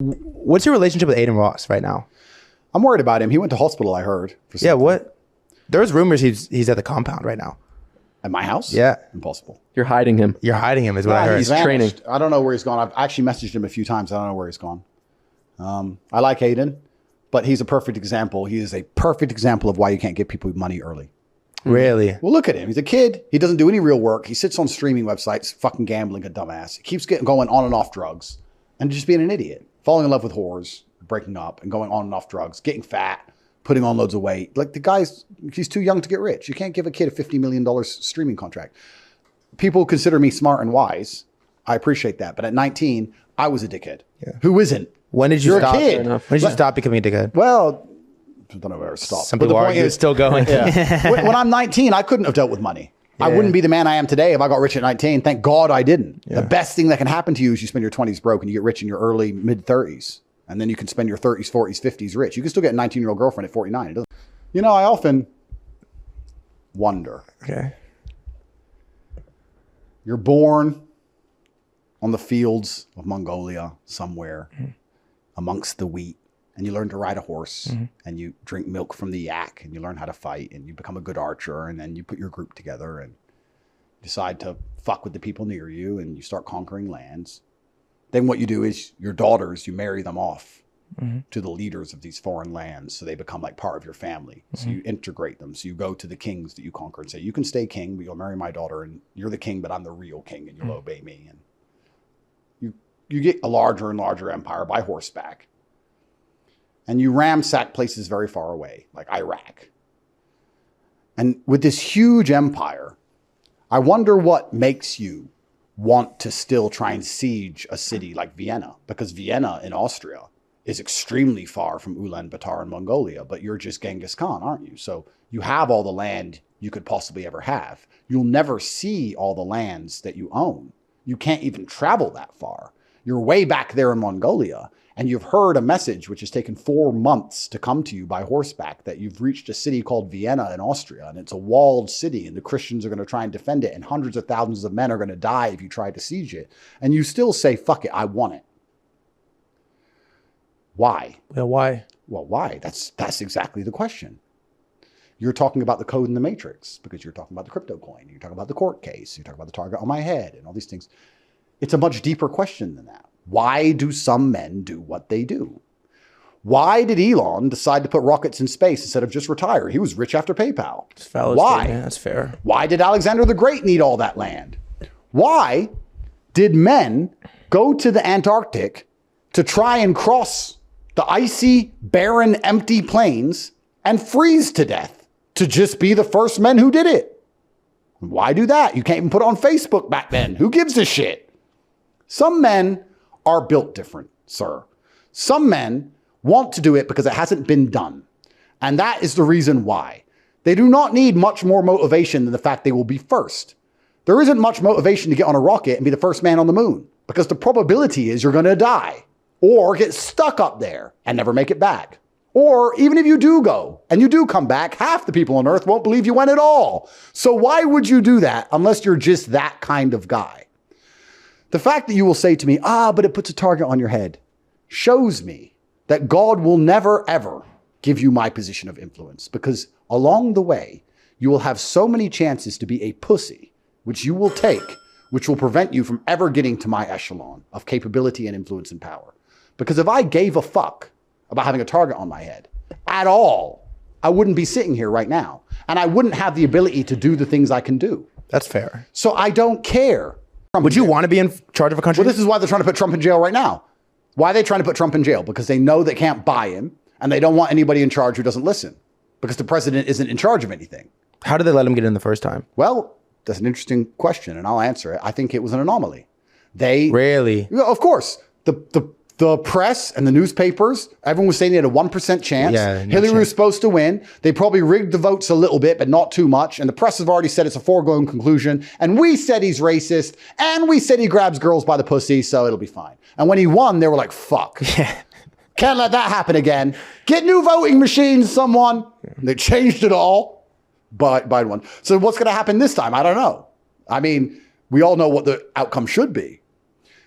What's your relationship with Adin Ross right now? I'm worried about him. He went to hospital, I heard. Yeah, what? There's rumors he's at the compound right now. At my house? Yeah. Impossible. You're hiding him. You're hiding him is what I heard. He's training. I don't know where he's gone. I've actually messaged him a few times. I don't know where he's gone. I like Adin, but he's a perfect example. He is a perfect example of why you can't give people money early. Really? Well, look at him. He's a kid. He doesn't do any real work. He sits on streaming websites, fucking gambling, a dumbass. He keeps going on and off drugs and just being an idiot. Falling in love with whores, breaking up and going on and off drugs, getting fat, putting on loads of weight. Like he's too young to get rich. You can't give a kid a $50 million streaming contract. People consider me smart and wise. I appreciate that. But at 19, I was a dickhead. Yeah. Who isn't? When did you You're stop? a kid. When did you stop becoming a dickhead? Well, I don't know where to stop. Some people argue it's still going. Yeah. when I'm 19, I couldn't have dealt with money. Yeah. I wouldn't be the man I am today if I got rich at 19. Thank God I didn't. Yeah. The best thing that can happen to you is you spend your 20s broke and you get rich in your early mid 30s. And then you can spend your 30s, 40s, 50s rich. You can still get a 19-year-old girlfriend at 49. It doesn't. You know, I often wonder. Okay. You're born on the fields of Mongolia somewhere amongst the wheat, and you learn to ride a horse, and you drink milk from the yak, and you learn how to fight, and you become a good archer, and then you put your group together and decide to fuck with the people near you, and you start conquering lands. Then what you do is your daughters, you marry them off to the leaders of these foreign lands, so they become like part of your family. So you integrate them. So you go to the kings that you conquer and say, you can stay king, but you'll marry my daughter, and you're the king, but I'm the real king, and you'll obey me. And you get a larger and larger empire by horseback. And you ransack places very far away, like Iraq. And with this huge empire, I wonder what makes you want to still try and siege a city like Vienna, because Vienna in Austria is extremely far from Ulaanbaatar in Mongolia, but you're just Genghis Khan, aren't you? So you have all the land you could possibly ever have. You'll never see all the lands that you own. You can't even travel that far. You're way back there in Mongolia, and you've heard a message which has taken 4 months to come to you by horseback that you've reached a city called Vienna in Austria, and it's a walled city, and the Christians are going to try and defend it, and hundreds of thousands of men are going to die if you try to siege it. And you still say, fuck it, I want it. Why? Yeah, why? Well, why? That's exactly the question. You're talking about the code in the matrix because you're talking about the crypto coin. You're talking about the court case. You're talking about the target on my head and all these things. It's a much deeper question than that. Why do some men do what they do? Why did Elon decide to put rockets in space instead of just retire? He was rich after PayPal. Why? That's fair. Why did Alexander the Great need all that land? Why did men go to the Antarctic to try and cross the icy, barren, empty plains and freeze to death to just be the first men who did it? Why do that? You can't even put it on Facebook back then. Who gives a shit? Some men are built different, sir. Some men want to do it because it hasn't been done. And that is the reason why. They do not need much more motivation than the fact they will be first. There isn't much motivation to get on a rocket and be the first man on the moon, because the probability is you're going to die or get stuck up there and never make it back. Or even if you do go and you do come back, half the people on Earth won't believe you went at all. So why would you do that unless you're just that kind of guy? The fact that you will say to me, but it puts a target on your head, shows me that God will never, ever give you my position of influence, because along the way, you will have so many chances to be a pussy, which you will take, which will prevent you from ever getting to my echelon of capability and influence and power. Because if I gave a fuck about having a target on my head at all, I wouldn't be sitting here right now. And I wouldn't have the ability to do the things I can do. That's fair. So I don't care. Would you want to be in charge of a country? Well, this is why they're trying to put Trump in jail right now. Why are they trying to put Trump in jail? Because they know they can't buy him, and they don't want anybody in charge who doesn't listen, because the president isn't in charge of anything. How did they let him get in the first time? Well, that's an interesting question, and I'll answer it. I think it was an anomaly. Really? Of course. The press and the newspapers, everyone was saying he had a 1% chance. Yeah, no Hillary chance. was supposed to win. They probably rigged the votes a little bit, but not too much. And the press have already said it's a foregone conclusion. And we said he's racist. And we said he grabs girls by the pussy, so it'll be fine. And when he won, they were like, fuck. Yeah. Can't let that happen again. Get new voting machines, someone. They changed it all. But Biden won. So what's going to happen this time? I don't know. I mean, we all know what the outcome should be.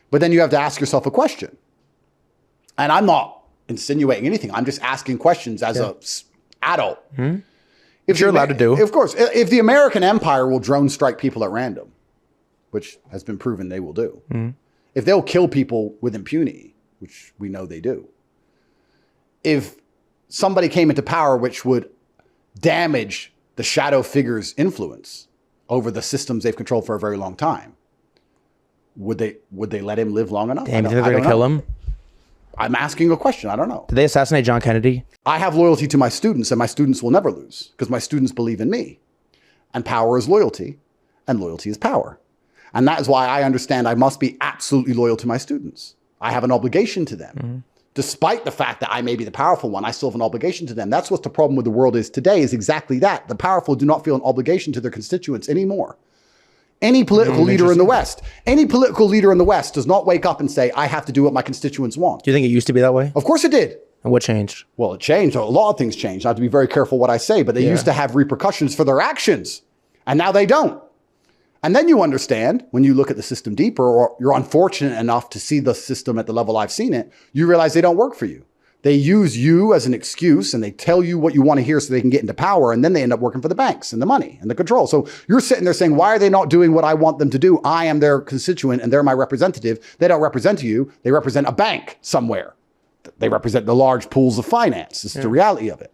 But then you have to ask yourself a question. And I'm not insinuating anything. I'm just asking questions as a adult. If you're allowed to do. Of course. If the American empire will drone strike people at random, which has been proven they will do. If they'll kill people with impunity, which we know they do. If somebody came into power which would damage the shadow figure's influence over the systems they've controlled for a very long time, would they let him live long enough? Damn, you think they're going to kill him? I'm asking a question. I don't know. Did they assassinate John Kennedy? I have loyalty to my students, and my students will never lose because my students believe in me. And power is loyalty, and loyalty is power. And that is why I understand I must be absolutely loyal to my students. I have an obligation to them. Despite the fact that I may be the powerful one, I still have an obligation to them. That's what the problem with the world is today, is exactly that. The powerful do not feel an obligation to their constituents anymore. Any political leader in the West, does not wake up and say, I have to do what my constituents want. Do you think it used to be that way? Of course it did. And what changed? Well, it changed. A lot of things changed. I have to be very careful what I say, but they used to have repercussions for their actions. And now they don't. And then you understand, when you look at the system deeper, or you're unfortunate enough to see the system at the level I've seen it, you realize they don't work for you. They use you as an excuse, and they tell you what you want to hear so they can get into power, and then they end up working for the banks and the money and the control. So you're sitting there saying, why are they not doing what I want them to do? I am their constituent and they're my representative. They don't represent you. They represent a bank somewhere. They represent the large pools of finance. This is the reality of it.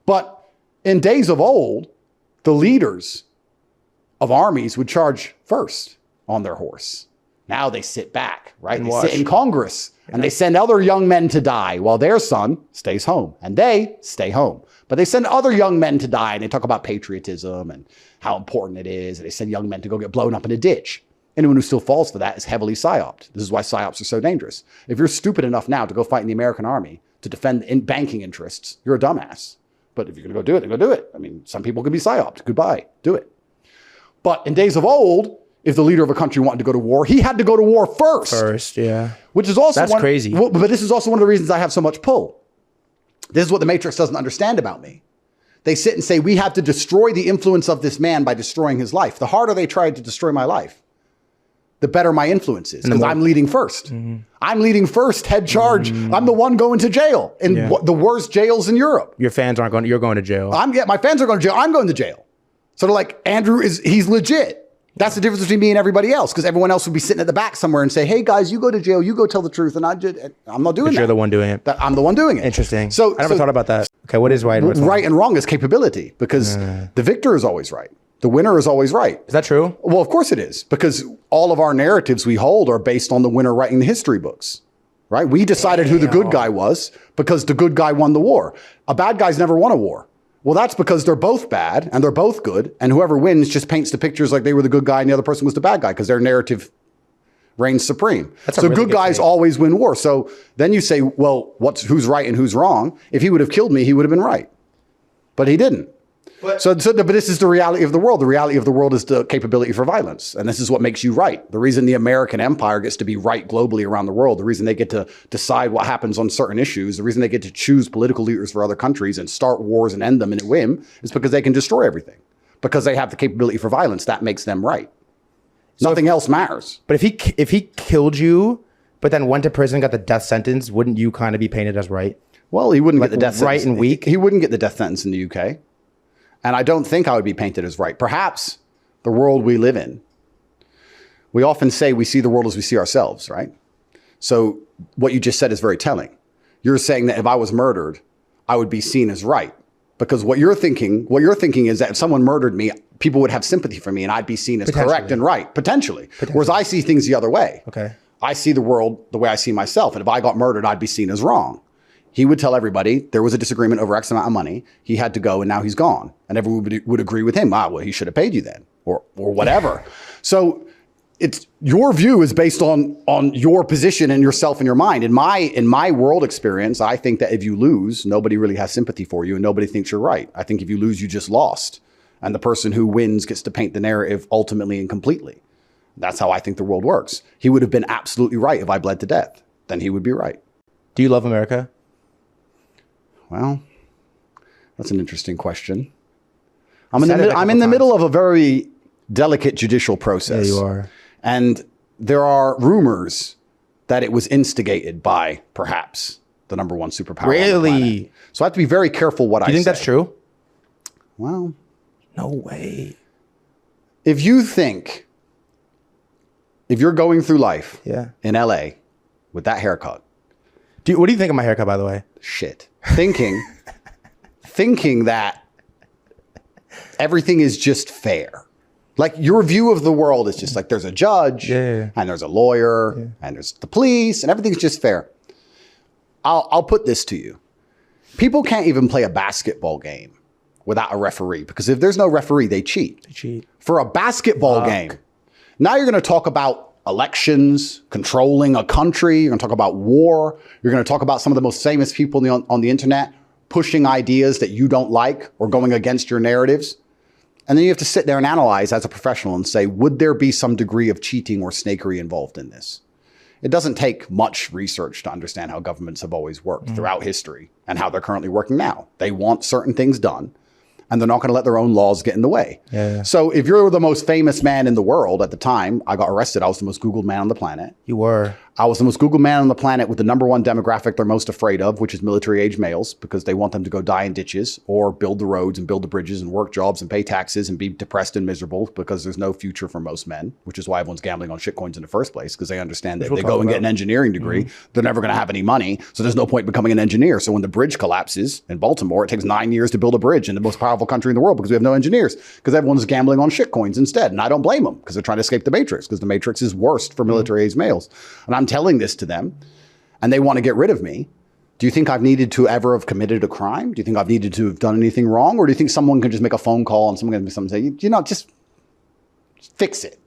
But in days of old, the leaders of armies would charge first on their horse. Now they sit back, right? They sit in Congress and they send other young men to die while their son stays home, and they stay home. But they send other young men to die, and they talk about patriotism and how important it is. And they send young men to go get blown up in a ditch. Anyone who still falls for that is heavily psyoped. This is why psyops are so dangerous. If you're stupid enough now to go fight in the American army to defend banking interests, you're a dumbass. But if you're going to go do it, then go do it. I mean, some people can be psyoped. Goodbye. Do it. But in days of old, if the leader of a country wanted to go to war, he had to go to war first. Which is also crazy. But this is also one of the reasons I have so much pull. This is what the Matrix doesn't understand about me. They sit and say, we have to destroy the influence of this man by destroying his life. The harder they tried to destroy my life, the better my influence is, because I'm leading first. I'm leading first, head charge. I'm the one going to jail in the worst jails in Europe. Your fans aren't going, you're going to jail. My fans are going to jail. I'm going to jail. So they're like, Andrew he's legit. That's the difference between me and everybody else, because everyone else would be sitting at the back somewhere and say, hey guys, you go to jail, you go tell the truth. And I'm not doing that. You're the one doing it. I'm the one doing it. Interesting. So I never thought about that. Okay, what is right and what's wrong? Right and wrong is capability, because the victor is always right. The winner is always right. Is that true? Well, of course it is, because all of our narratives we hold are based on the winner writing the history books, right? We decided who the good guy was because the good guy won the war. A bad guy's never won a war. Well, that's because they're both bad and they're both good, and whoever wins just paints the pictures like they were the good guy and the other person was the bad guy, because their narrative reigns supreme. So really good guys always win war. So then you say, well, who's right and who's wrong? If he would have killed me, he would have been right. But he didn't. But this is the reality of the world. The reality of the world is the capability for violence. And this is what makes you right. The reason the American empire gets to be right globally around the world, the reason they get to decide what happens on certain issues, the reason they get to choose political leaders for other countries and start wars and end them in a whim, is because they can destroy everything. Because they have the capability for violence, that makes them right. So nothing else matters. But if he killed you, but then went to prison, got the death sentence, wouldn't you kind of be painted as right? Well, he wouldn't get the death sentence. Right and weak? He wouldn't get the death sentence in the UK. And I don't think I would be painted as right. Perhaps the world we live in, we often say we see the world as we see ourselves, right? So what you just said is very telling. You're saying that if I was murdered, I would be seen as right. Because what you're thinking is that if someone murdered me, people would have sympathy for me and I'd be seen as correct and right, potentially. Whereas I see things the other way. Okay. I see the world the way I see myself. And if I got murdered, I'd be seen as wrong. He would tell everybody there was a disagreement over X amount of money. He had to go and now he's gone. And everyone would agree with him. Well, he should have paid you then or whatever. So it's your view is based on your position and yourself and your mind. In my world experience, I think that if you lose, nobody really has sympathy for you and nobody thinks you're right. I think if you lose, you just lost. And the person who wins gets to paint the narrative ultimately and completely. That's how I think the world works. He would have been absolutely right if I bled to death. Then he would be right. Do you love America? Well, that's an interesting question. I'm in the middle of a very delicate judicial process. Yeah, you are. And there are rumors that it was instigated by perhaps the number one superpower on the Really? planet. So I have to be very careful what I say. You think that's true? Well, No way. if you're going through life Yeah. in LA with that haircut, What do you think of my haircut, by the way? shit, thinking that everything is just fair. Like your view of the world is just like there's a judge and there's a lawyer and there's the police and everything's just fair. I'll put this to you. People can't even play a basketball game without a referee because if there's no referee, they cheat. For a basketball game, now you're going to talk about elections, controlling a country. You're going to talk about war. You're going to talk about some of the most famous people on the internet pushing ideas that you don't like or going against your narratives. And then you have to sit there and analyze as a professional and say, would there be some degree of cheating or snakery involved in this? It doesn't take much research to understand how governments have always worked throughout history and how they're currently working now. They want certain things done, and they're not going to let their own laws get in the way. So if you're the most famous man in the world at the time, I got arrested. I was the most Googled man on the planet. You were. I was the most Googled man on the planet with the number one demographic they're most afraid of, which is military-age males, because they want them to go die in ditches or build the roads and build the bridges and work jobs and pay taxes and be depressed and miserable because there's no future for most men, which is why everyone's gambling on shitcoins in the first place, because they understand that if they go and get an engineering degree, they're never going to have any money. So there's no point becoming an engineer. So when the bridge collapses in Baltimore, it takes 9 years to build a bridge in the most powerful country in the world because we have no engineers, because everyone's gambling on shitcoins instead. And I don't blame them because they're trying to escape the matrix, because the matrix is worst for military-age males. And I'm telling this to them, and they want to get rid of me. Do you think I've needed to ever have committed a crime? Do you think I've needed to have done anything wrong? Or do you think someone can just make a phone call and someone can say, you know, just fix it?